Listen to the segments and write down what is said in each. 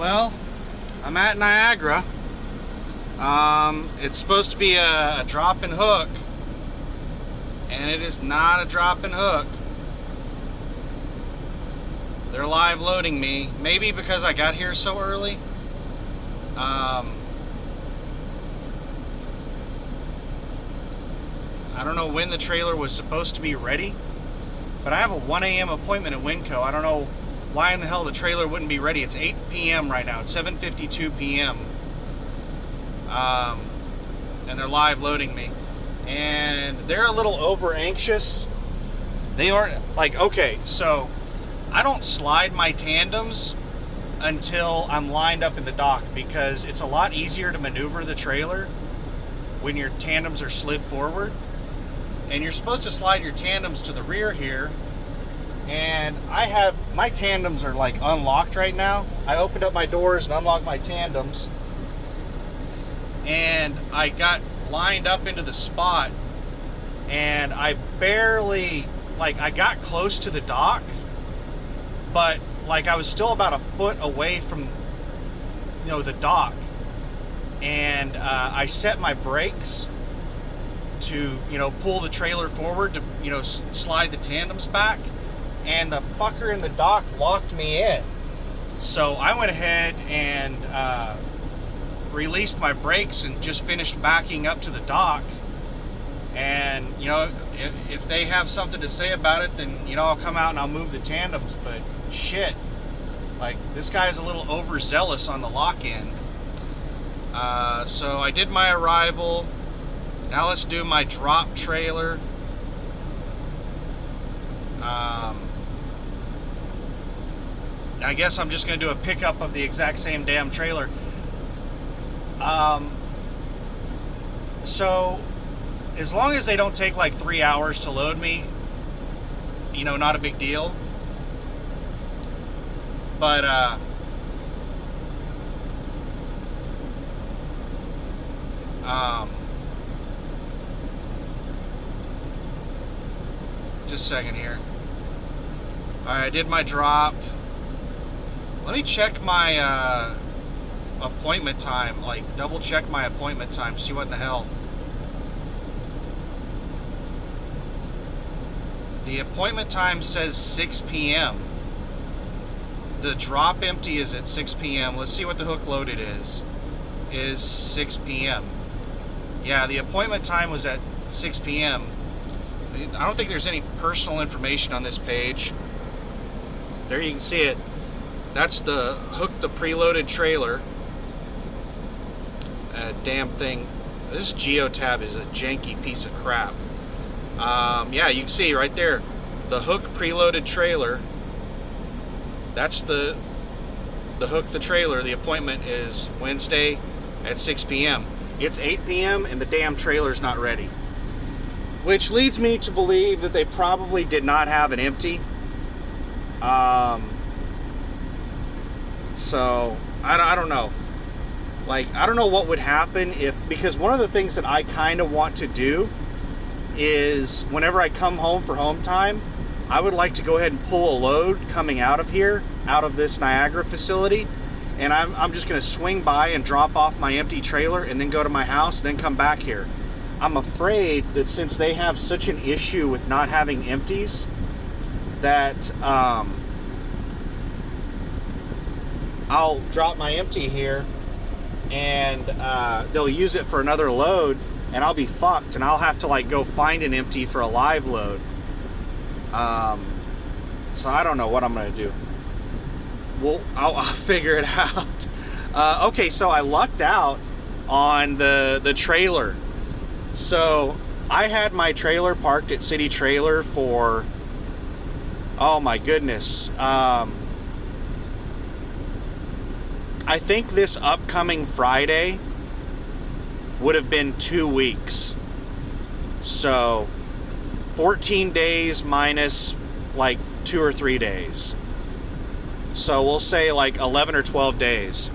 Well, I'm at Niagara. It's supposed to be a drop and hook, and it is not a drop and hook. They're live loading me, maybe because I got here so early. I don't know when the trailer was supposed to be ready, but I have a 1 a.m. appointment at Winco. I don't know why in the hell the trailer wouldn't be ready. It's 8 p.m. right now. It's 7:52 p.m. And they're live loading me. And they're a little over anxious. They aren't, like, okay, so I don't slide my tandems until I'm lined up in the dock, because it's a lot easier to maneuver the trailer when your tandems are slid forward. And you're supposed to slide your tandems to the rear here. And my tandems are like unlocked right now. I opened up my doors and unlocked my tandems. And I got lined up into the spot. And I barely, I got close to the dock. But, I was still about a foot away from, the dock. And I set my brakes to, pull the trailer forward to, slide the tandems back. And the fucker in the dock locked me in. So I went ahead and released my brakes and just finished backing up to the dock. And, if they have something to say about it, then, I'll come out and I'll move the tandems. But shit, this guy's a little overzealous on the lock-in. So I did my arrival. Now let's do my drop trailer. I guess I'm just going to do a pickup of the exact same damn trailer. So as long as they don't take 3 hours to load me, not a big deal. But just a second here. Alright, I did my drop. Let me check my appointment time. Double check my appointment time. See what in the hell. The appointment time says 6 p.m. The drop empty is at 6 p.m. Let's see what the hook loaded is 6 p.m. Yeah, the appointment time was at 6 p.m. I don't think there's any personal information on this page. There you can see it. That's the hook, the preloaded trailer. Damn thing. This geotab is a janky piece of crap. Yeah, you can see right there. The hook preloaded trailer. That's the hook, the trailer. The appointment is Wednesday at 6 p.m. It's 8 p.m. and the damn trailer's not ready. Which leads me to believe that they probably did not have an empty. So, I don't know. I don't know what would happen because one of the things that I kind of want to do is whenever I come home for home time, I would like to go ahead and pull a load coming out of here, out of this Niagara facility, and I'm just going to swing by and drop off my empty trailer and then go to my house and then come back here. I'm afraid that since they have such an issue with not having empties, that I'll drop my empty here and they'll use it for another load and I'll be fucked and I'll have to go find an empty for a live load. So I don't know what I'm going to do. Well, I'll figure it out. Okay, so I lucked out on the trailer. So I had my trailer parked at City Trailer for, oh my goodness, I think this upcoming Friday would have been 2 weeks. So 14 days minus 2 or 3 days. So we'll say 11 or 12 days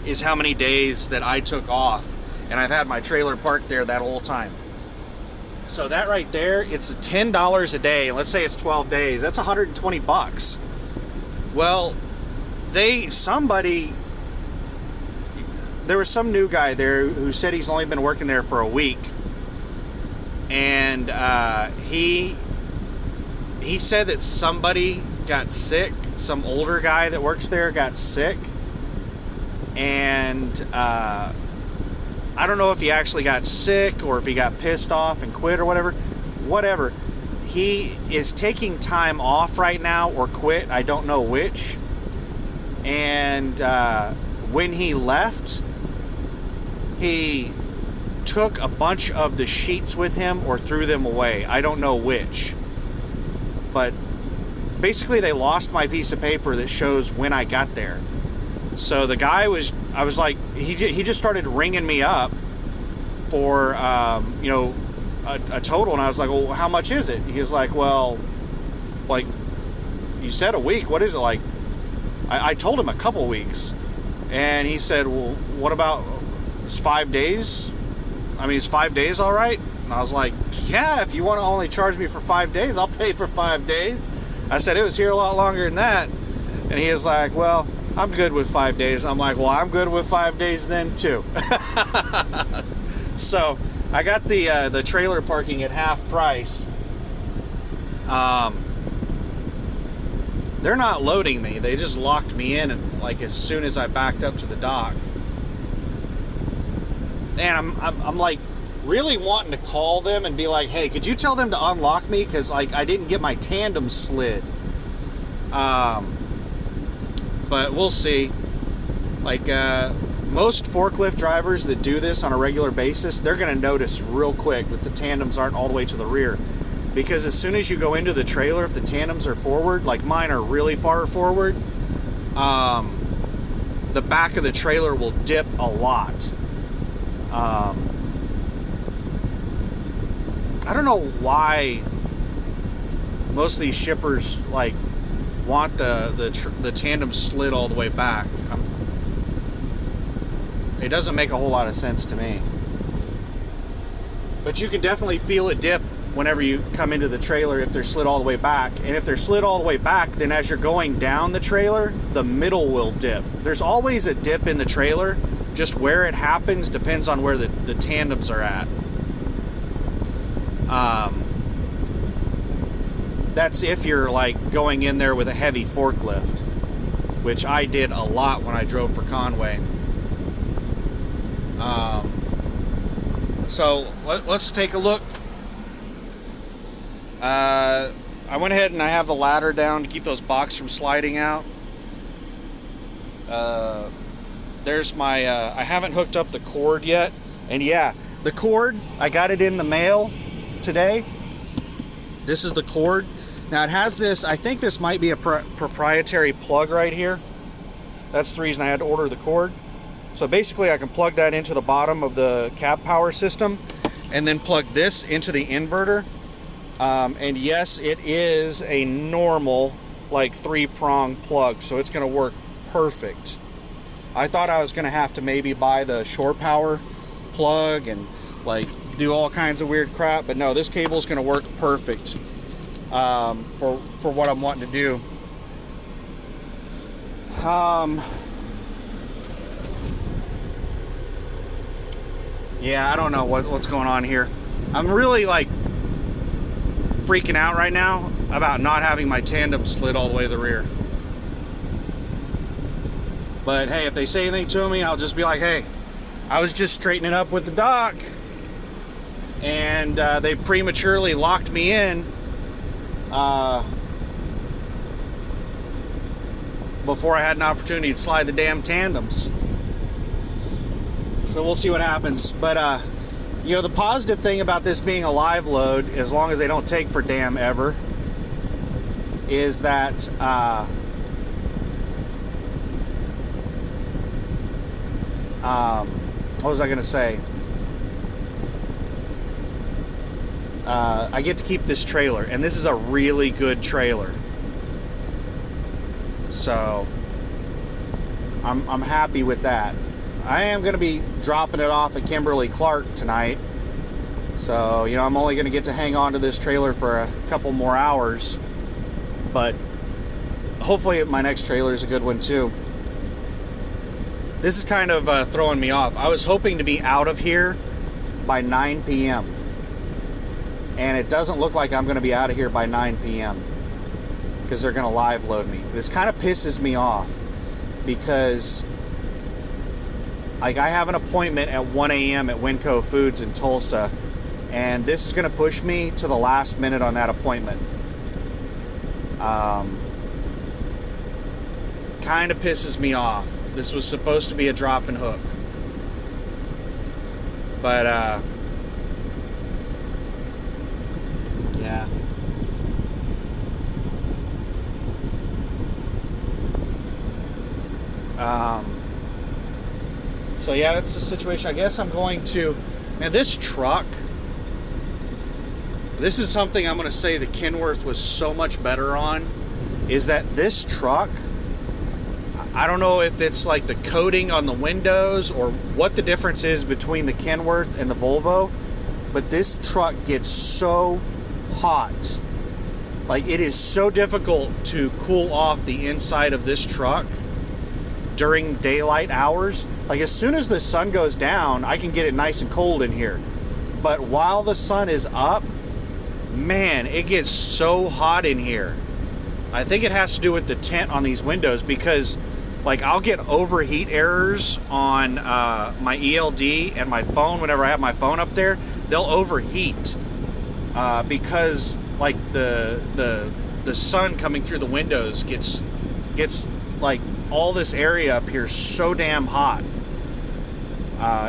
is how many days that I took off. And I've had my trailer parked there that whole time. So that right there, it's $10 a day. Let's say it's 12 days. That's $120. Well, somebody, there was some new guy there who said he's only been working there for a week, and he said that somebody got sick. Some older guy that works there got sick, and I don't know if he actually got sick or if he got pissed off and quit or whatever. He is taking time off right now or quit. I don't know which. And when he left, he took a bunch of the sheets with him or threw them away. I don't know which. But basically they lost my piece of paper that shows when I got there. So the guy I was like, he just started ringing me up for, a total. And I was like, well, how much is it? He was like, well, like, you said a week. What is it like? I told him a couple weeks. And he said, well, what about, it's 5 days? I mean, is 5 days all right? And I was like, yeah, if you want to only charge me for 5 days, I'll pay for 5 days. I said, it was here a lot longer than that. And he was like, well, I'm good with 5 days. I'm like, well, I'm good with 5 days then too. So I got the trailer parking at half price. They're not loading me. They just locked me in, and like as soon as I backed up to the dock. And I'm like really wanting to call them and be like, hey, could you tell them to unlock me? Because like I didn't get my tandem slid. But we'll see. Like most forklift drivers that do this on a regular basis, they're going to notice real quick that the tandems aren't all the way to the rear. Because as soon as you go into the trailer, if the tandems are forward, like mine are really far forward, the back of the trailer will dip a lot. I don't know why most of these shippers like want the tandem slid all the way back. It doesn't make a whole lot of sense to me. But you can definitely feel it dip whenever you come into the trailer if they're slid all the way back. And if they're slid all the way back, then as you're going down the trailer, the middle will dip. There's always a dip in the trailer. Just where it happens depends on where the tandems are at. That's if you're like going in there with a heavy forklift, which I did a lot when I drove for Conway. So let's take a look. I went ahead and I have the ladder down to keep those boxes from sliding out. There's my, I haven't hooked up the cord yet. And yeah, the cord, I got it in the mail today. This is the cord. Now it has this, I think this might be a proprietary plug right here. That's the reason I had to order the cord. So basically I can plug that into the bottom of the cab power system and then plug this into the inverter. And yes, it is a normal like 3-prong plug, so it's going to work perfect. I thought I was going to have to maybe buy the shore power plug and like do all kinds of weird crap, but no, this cable is going to work perfect for what I'm wanting to do. Yeah, I don't know what's going on here. I'm really like freaking out right now about not having my tandem slid all the way to the rear. But hey, if they say anything to me, I'll just be like, hey, I was just straightening up with the dock and they prematurely locked me in before I had an opportunity to slide the damn tandems. So we'll see what happens. But you know, the positive thing about this being a live load, as long as they don't take for damn ever, is that what was I gonna say? I get to keep this trailer, and this is a really good trailer. So I'm happy with that. I am going to be dropping it off at Kimberly-Clark tonight. So, you know, I'm only going to get to hang on to this trailer for a couple more hours. But hopefully my next trailer is a good one too. This is kind of throwing me off. I was hoping to be out of here by 9 p.m. And it doesn't look like I'm going to be out of here by 9 p.m. because they're going to live load me. This kind of pisses me off because like I have an appointment at 1 a.m. at Winco Foods in Tulsa, and this is going to push me to the last minute on that appointment. Kind of pisses me off. This was supposed to be a drop and hook. But, yeah. So yeah, that's the situation. I guess I'm going to, man, this truck, this is something I'm going to say that Kenworth was so much better on, is that this truck, I don't know if it's like the coating on the windows or what the difference is between the Kenworth and the Volvo, but this truck gets so hot. Like, it is so difficult to cool off the inside of this truck during daylight hours. Like, as soon as the sun goes down, I can get it nice and cold in here. But while the sun is up, man, it gets so hot in here. I think it has to do with the tint on these windows, because like I'll get overheat errors on my ELD and my phone. Whenever I have my phone up there, they'll overheat because like the sun coming through the windows gets like all this area up here so damn hot.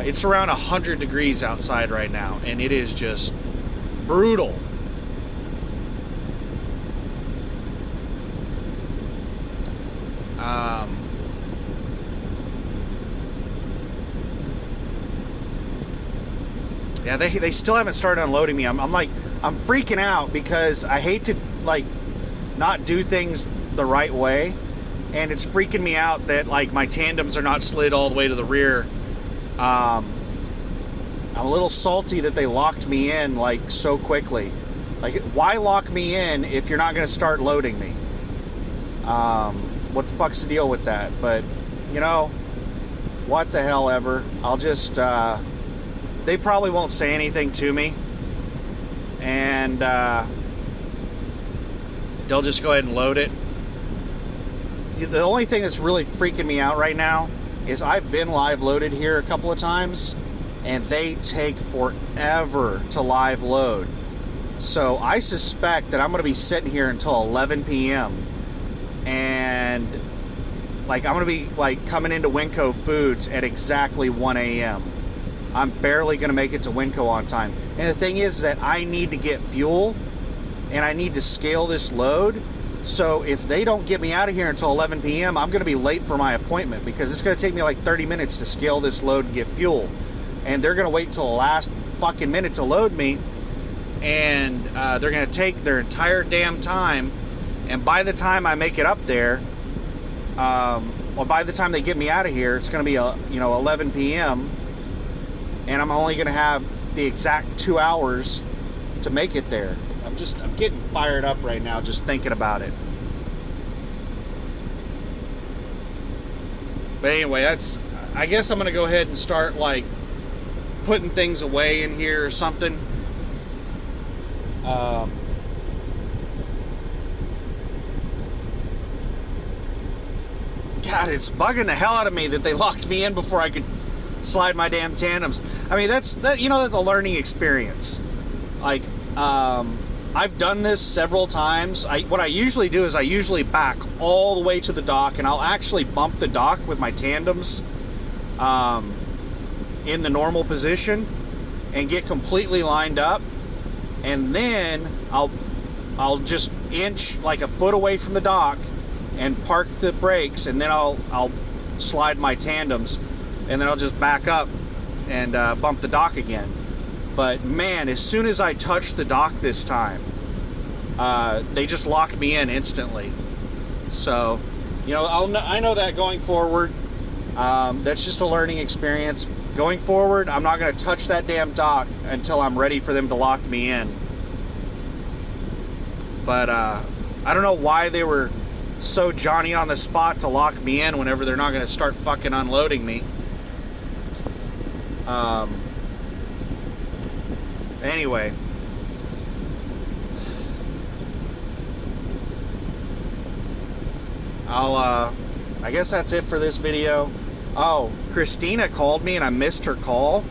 It's around 100 degrees outside right now, and it is just brutal. Yeah, they still haven't started unloading me. I'm freaking out because I hate to like not do things the right way, and it's freaking me out that like my tandems are not slid all the way to the rear. I'm a little salty that they locked me in like so quickly. Like, why lock me in if you're not going to start loading me? What the fuck's the deal with that? But you know, what the hell ever. I'll just they probably won't say anything to me, and they'll just go ahead and load it. The only thing that's really freaking me out right now is I've been live loaded here a couple of times, and they take forever to live load. So I suspect that I'm going to be sitting here until 11 p.m. and like I'm going to be like coming into Winco Foods at exactly 1 a.m. I'm barely going to make it to Winco on time. And the thing is that I need to get fuel, and I need to scale this load. So if they don't get me out of here until 11 p.m., I'm going to be late for my appointment, because it's going to take me like 30 minutes to scale this load and get fuel. And they're going to wait until the last fucking minute to load me, and they're going to take their entire damn time. And by the time I make it up there, well, by the time they get me out of here, it's going to be 11 p.m., and I'm only going to have the exact 2 hours to make it there. I'm getting fired up right now just thinking about it. But anyway, I guess I'm going to go ahead and start like putting things away in here or something. God, it's bugging the hell out of me that they locked me in before I could slide my damn tandems. I mean, that's a learning experience. Like, I've done this several times. What I usually do is I usually back all the way to the dock, and I'll actually bump the dock with my tandems in the normal position and get completely lined up, and then I'll just inch like a foot away from the dock and park the brakes, and then I'll slide my tandems, and then I'll just back up and bump the dock again. But man, as soon as I touched the dock this time, they just locked me in instantly. So, I know that going forward, that's just a learning experience. Going forward, I'm not going to touch that damn dock until I'm ready for them to lock me in. But I don't know why they were so Johnny on the spot to lock me in whenever they're not going to start fucking unloading me. Anyway. I guess that's it for this video. Oh, Christina called me and I missed her call.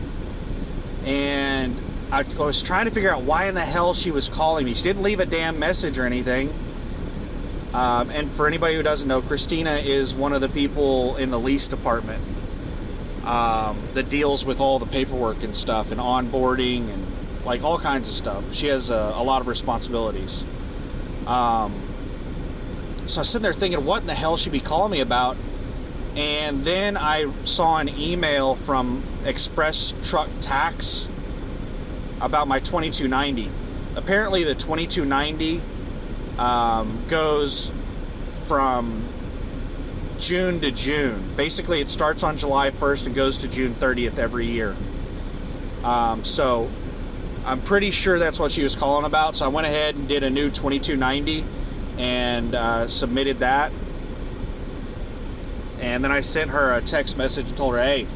And I was trying to figure out why in the hell she was calling me. She didn't leave a damn message or anything. And for anybody who doesn't know, Christina is one of the people in the lease department that deals with all the paperwork and stuff and onboarding and like all kinds of stuff. She has a lot of responsibilities. So I was sitting there thinking, what in the hell should be calling me about? And then I saw an email from Express Truck Tax about my 2290. Apparently the 2290 goes from June to June. Basically, it starts on July 1st and goes to June 30th every year. So I'm pretty sure that's what she was calling about. So I went ahead and did a new 2290 and submitted that. And then I sent her a text message and told her, hey,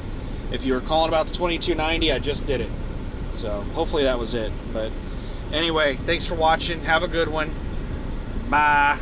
if you were calling about the 2290, I just did it. So hopefully that was it. But anyway, thanks for watching. Have a good one. Bye.